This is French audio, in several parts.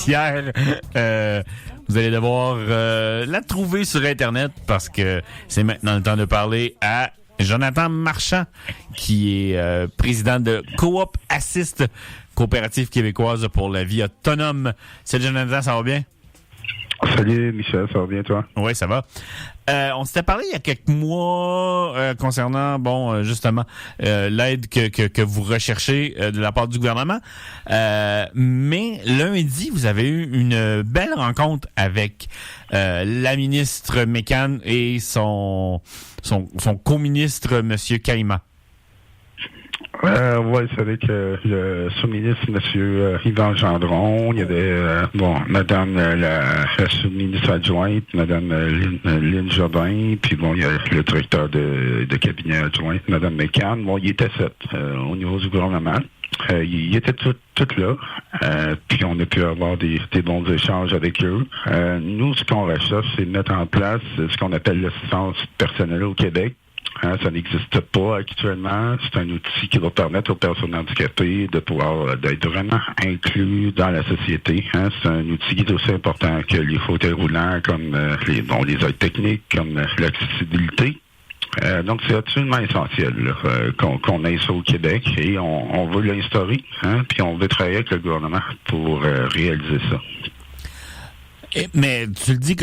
Vous allez devoir la trouver sur Internet parce que c'est maintenant le temps de parler à Jonathan Marchand, qui est président de Coop Assist, coopérative québécoise pour la vie autonome. Salut Jonathan, ça va bien? Salut Michel, ça va bien toi? Oui, ça va. On s'était parlé il y a quelques mois concernant, justement, l'aide que vous recherchez de la part du gouvernement. Mais lundi, vous avez eu une belle rencontre avec la ministre Mécan et son co-ministre, M. Caïma. Oui, c'est avec le sous-ministre, M. Yvan Gendron. Il y avait Madame la sous-ministre adjointe, Madame Lynn Jobin, puis il y a le directeur de cabinet adjoint, Madame Mécan. Il était 7 au niveau du gouvernement. Ils étaient tous là, puis on a pu avoir des bons échanges avec eux. Nous, ce qu'on recherche, c'est de mettre en place ce qu'on appelle l'assistance personnelle au Québec. Ça n'existe pas actuellement. C'est un outil qui va permettre aux personnes handicapées de pouvoir d'être vraiment inclus dans la société. C'est un outil qui est aussi important que les fauteuils roulants, comme les aides techniques, comme l'accessibilité. Donc, c'est absolument essentiel qu'on ait ça au Québec et on veut l'instaurer, puis on veut travailler avec le gouvernement pour réaliser ça. Mais tu dis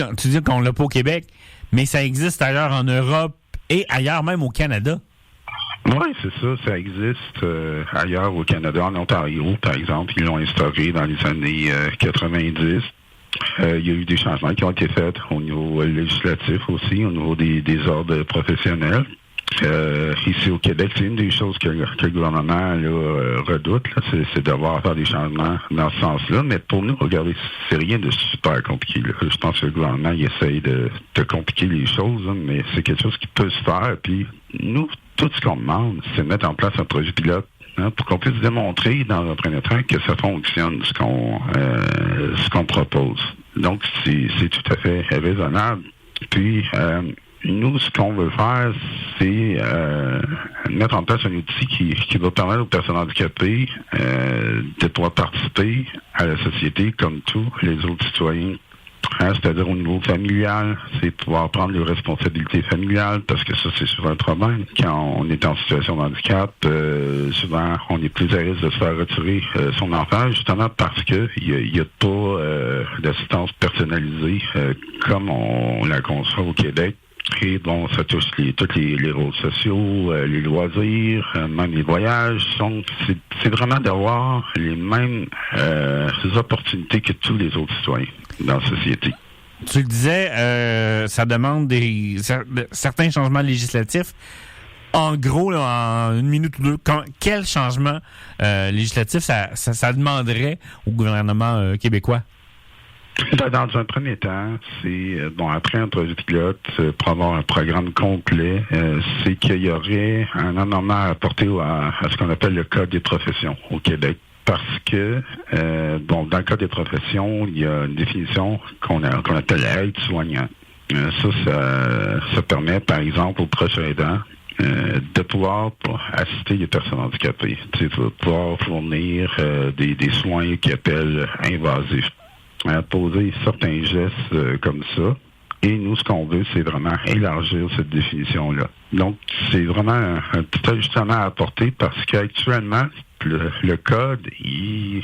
qu'on l'a pas au Québec, mais ça existe ailleurs en Europe et ailleurs même au Canada. Oui, c'est ça. Ça existe ailleurs au Canada, en Ontario, par exemple. Ils l'ont instauré dans les années 90. Il y a eu des changements qui ont été faits au niveau législatif aussi, au niveau des ordres professionnels. Ici au Québec, c'est une des choses que le gouvernement redoute, c'est d'avoir faire des changements dans ce sens-là. Mais pour nous, regardez, c'est rien de super compliqué. Je pense que le gouvernement il essaye de compliquer les choses, mais c'est quelque chose qui peut se faire. Puis nous, tout ce qu'on demande, c'est de mettre en place un projet pilote pour qu'on puisse démontrer dans un premier temps que ça fonctionne, ce qu'on propose. Donc, c'est tout à fait raisonnable. Puis, nous, ce qu'on veut faire, c'est mettre en place un outil qui va permettre aux personnes handicapées de pouvoir participer à la société comme tous les autres citoyens. C'est-à-dire au niveau familial, c'est pouvoir prendre les responsabilités familiales, parce que ça, c'est souvent un problème. Quand on est en situation de handicap, souvent, on est plus à risque de se faire retirer son enfant, justement parce que il y a pas d'assistance personnalisée comme on la conçoit au Québec. Et ça touche tous les rôles sociaux, les loisirs, même les voyages. Donc, c'est vraiment d'avoir les mêmes opportunités que tous les autres citoyens dans la société. Tu le disais, ça demande certains changements législatifs. En gros, en une minute ou deux, quel changement législatif ça demanderait au gouvernement québécois? Dans un premier temps, c'est après un projet pilote, pour avoir un programme complet, c'est qu'il y aurait un amendement à apporter à ce qu'on appelle le Code des professions au Québec. Parce que dans le Code des professions, il y a une définition qu'on appelle aide-soignant. Ça permet, par exemple, aux proches aidants de pouvoir assister les personnes handicapées, de pouvoir fournir des soins qu'ils appellent invasifs. Poser certains gestes comme ça. Et nous, ce qu'on veut, c'est vraiment élargir cette définition-là. Donc, c'est vraiment un petit ajustement à apporter parce qu'actuellement, le code, il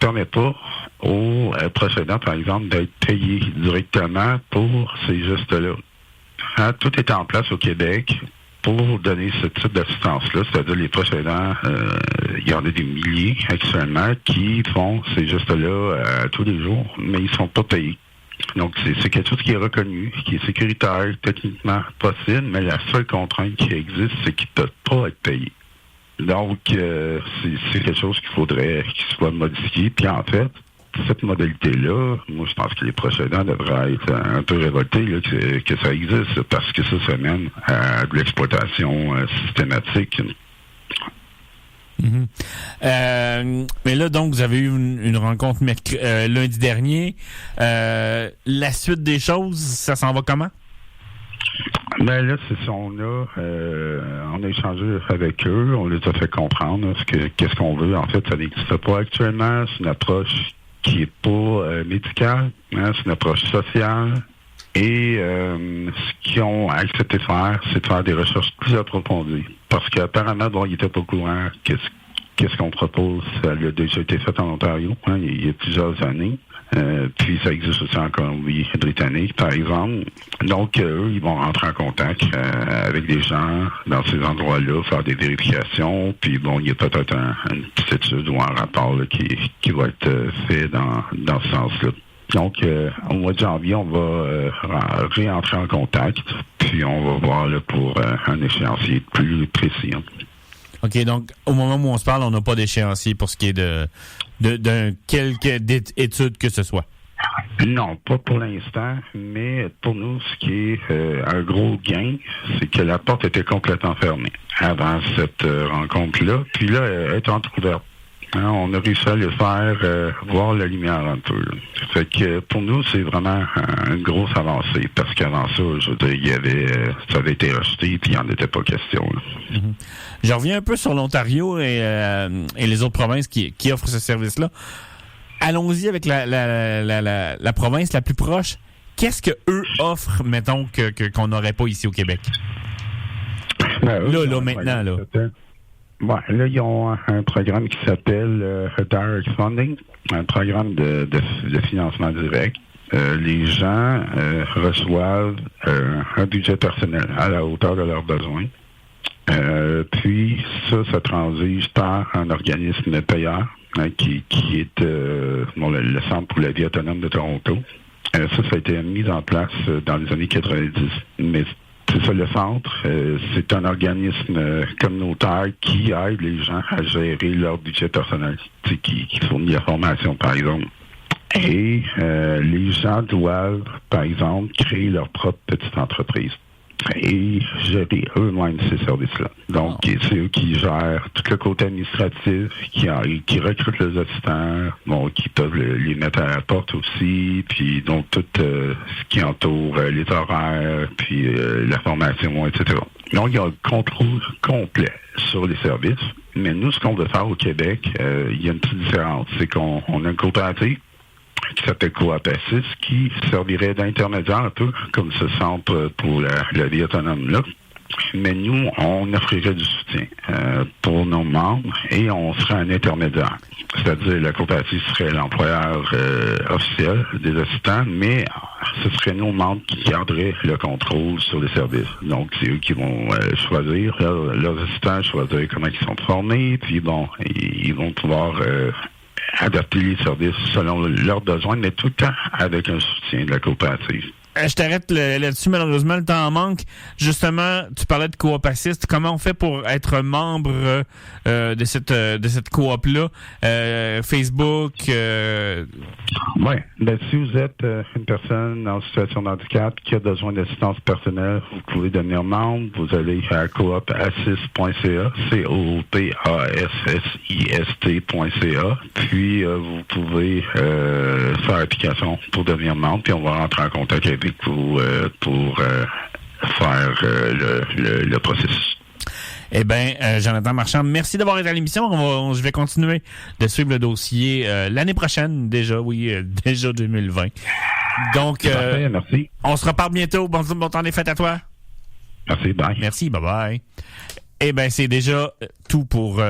permet pas aux procédants, par exemple, d'être payés directement pour ces gestes-là. Tout est en place au Québec pour donner ce type d'assistance-là, c'est-à-dire les proches aidants, il y en a des milliers actuellement qui font ces gestes-là tous les jours, mais ils ne sont pas payés. Donc, c'est quelque chose qui est reconnu, qui est sécuritaire, techniquement possible, mais la seule contrainte qui existe, c'est qu'ils ne peuvent pas être payés. Donc, c'est quelque chose qu'il faudrait qu'il soit modifié. Puis en fait, cette modalité-là, moi, je pense que les proches aidants devraient être un peu révoltés que ça existe, parce que ça mène à de l'exploitation systématique. Mm-hmm. Mais là, donc, vous avez eu une rencontre lundi dernier. La suite des choses, ça s'en va comment? Ben là, c'est ça, on a échangé avec eux, on les a fait comprendre qu'est-ce qu'on veut. En fait, ça n'existe pas actuellement. C'est une approche qui est pas médicale, hein, c'est une approche sociale. Et ce qu'ils ont accepté de faire, c'est de faire des recherches plus approfondies. Parce qu'apparemment, bon, ils n'étaient pas au courant qu'est-ce qu'on propose. Ça a déjà été fait en Ontario, hein, il y a plusieurs années. Puis ça existe aussi en Colombie-Britannique, par exemple. Donc, eux, ils vont rentrer en contact avec des gens dans ces endroits-là, faire des vérifications. Puis bon, il y a peut-être une petite étude ou un rapport là, qui va être fait dans ce sens-là. Donc, au mois de janvier, on va réentrer en contact, puis on va voir là, pour un échéancier plus précis. Hein. OK, donc, au moment où on se parle, on n'a pas d'échéancier pour ce qui est de quelque étude que ce soit. Non, pas pour l'instant, mais pour nous, ce qui est un gros gain, c'est que la porte était complètement fermée avant cette rencontre-là, puis là, elle est entrouverte. Hein, on a réussi à le faire voir la lumière un peu. Là. Fait que pour nous, c'est vraiment une grosse avancée, parce qu'avant ça, je veux dire, ça avait été rejeté, puis il n'en était pas question. Là. Mm-hmm. Je reviens un peu sur l'Ontario et les autres provinces qui offrent ce service-là. Allons-y avec la province la plus proche. Qu'est-ce que eux offrent, mettons, qu'on n'aurait pas ici au Québec? Maintenant, là. Ouais, là, ils ont un programme qui s'appelle Direct Funding, un programme de financement direct. Les gens reçoivent un budget personnel à la hauteur de leurs besoins. Puis ça transige par un organisme payeur qui est le Centre pour la vie autonome de Toronto. Ça a été mis en place dans les années 90. Mais c'est ça, le centre. C'est un organisme communautaire qui aide les gens à gérer leur budget personnel, qui fournit la formation, par exemple. Et les gens doivent, par exemple, créer leur propre petite entreprise et gérer eux-mêmes ces services-là. Donc, c'est eux qui gèrent tout le côté administratif, qui recrutent les assistants, bon, qui peuvent les mettre à la porte aussi, puis donc tout ce qui entoure les horaires, puis la formation, etc. Donc, il y a un contrôle complet sur les services. Mais nous, ce qu'on veut faire au Québec, il y a une petite différence. C'est qu'on a une coopérative qui s'appelle Coop Assis, qui servirait d'intermédiaire un peu comme ce centre pour la vie autonome là. Mais nous, on offrirait du soutien pour nos membres et on serait un intermédiaire. C'est-à-dire la coopérative serait l'employeur officiel des assistants, mais ce serait nos membres qui garderaient le contrôle sur les services. Donc, c'est eux qui vont choisir, leurs assistants, choisir comment ils sont formés, puis bon, ils vont pouvoir adapter les services selon leurs besoins, mais tout le temps avec un soutien de la coopérative. Je t'arrête là-dessus, malheureusement, le temps en manque. Justement, tu parlais de coop assist. Comment on fait pour être membre de cette coop-là? Facebook? Oui. Ben, si vous êtes une personne en situation de handicap qui a besoin d'assistance personnelle, vous pouvez devenir membre. Vous allez à coopassist.ca, coopassist.ca. Puis, vous pouvez faire application pour devenir membre, puis on va rentrer en contact avec vous pour faire le processus. Eh bien, Jonathan Marchand, merci d'avoir été à l'émission. Je vais continuer de suivre le dossier l'année prochaine, déjà 2020. Donc, merci. On se reparle bientôt. Bon temps des fêtes à toi. Merci, bye. Merci, bye-bye. Eh bien, c'est déjà tout pour...